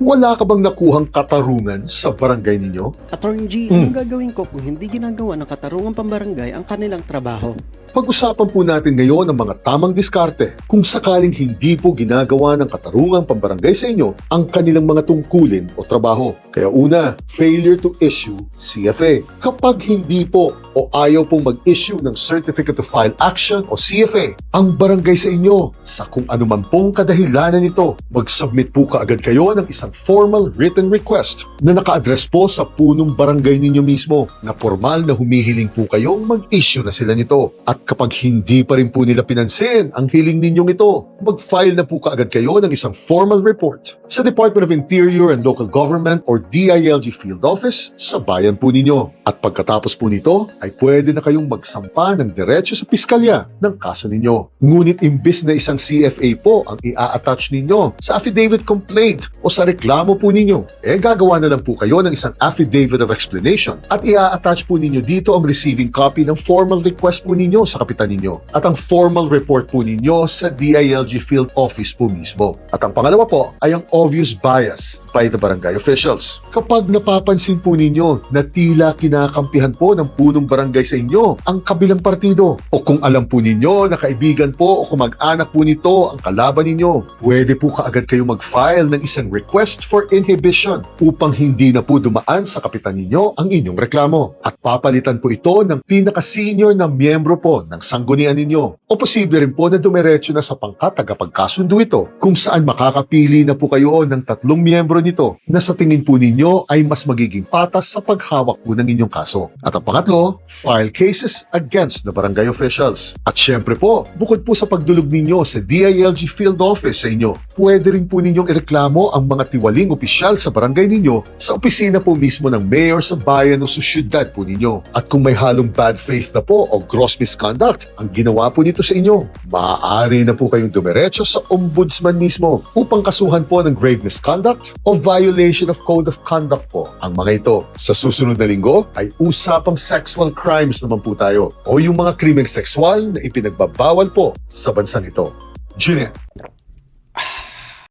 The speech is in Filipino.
Wala ka bang nakuhang katarungan sa barangay ninyo? Attorney G, anong gagawin ko kung hindi ginagawa ng katarungang pambarangay ang kanilang trabaho? Pag-usapan po natin ngayon ang mga tamang diskarte kung sakaling hindi po ginagawa ng katarungang pambarangay sa inyo ang kanilang mga tungkulin o trabaho. Kaya una, failure to issue CFA. Kapag hindi po o ayaw pong mag-issue ng Certificate of File Action o CFA ang barangay sa inyo sa kung anuman pong kadahilanan nito, mag-submit po kaagad kayo ng isang formal written request na naka-address po sa punong barangay ninyo mismo na formal na humihiling po kayong mag-issue na sila nito. At kapag hindi pa rin po nila pinansin ang hiling ninyong ito, mag-file na po kaagad kayo ng isang formal report sa Department of Interior and Local Government or DILG Field Office sa bayan po ninyo. At pagkatapos po nito, ay pwede na kayong magsampa ng diretso sa piskalya ng kaso ninyo. Ngunit imbis na isang CFA po ang i-attach ninyo sa affidavit complaint o sa reklamo po ninyo, gagawa na lang po kayo ng isang affidavit of explanation at i-attach po ninyo dito ang receiving copy ng formal request po ninyo sa kapitan ninyo at ang formal report po ninyo sa DILG Field Office po mismo. At ang pangalawa po ay ang obvious bias by the barangay officials. Kapag napapansin po ninyo na tila kinakampihan po ng punong barangay sa inyo ang kabilang partido o kung alam po ninyo na kaibigan po o kumag-anak po nito ang kalaban ninyo, pwede po kaagad kayo mag-file ng isang request for inhibition upang hindi na po dumaan sa kapitan ninyo ang inyong reklamo at papalitan po ito ng pinaka-senior na miyembro po ng sanggunian ninyo o posible rin po na dumiretso na sa pangkat tagapagkasundo ito kung saan makakapili na po kayo ng 3 miyembro nito na sa tingin po ninyo ay mas magiging patas sa paghawak po ng inyong kaso. At ang pangatlo, file cases against the barangay officials. At syempre po, bukod po sa pagdulog ninyo sa DILG Field Office sa inyo, pwede rin po ninyong ireklamo ang mga tiwaling opisyal sa barangay ninyo sa opisina po mismo ng mayor sa bayan o sa syudad po ninyo. At kung may halong bad faith na po o gross misconduct ang ginawa po nito sa inyo, maaari na po kayong dumiretso sa ombudsman mismo upang kasuhan po ng grave misconduct o violation of code of conduct po ang mga ito. Sa susunod na linggo ay usapang sexual crimes naman po tayo o yung mga krimeng sexual na ipinagbabawal po sa bansang ito. Junior.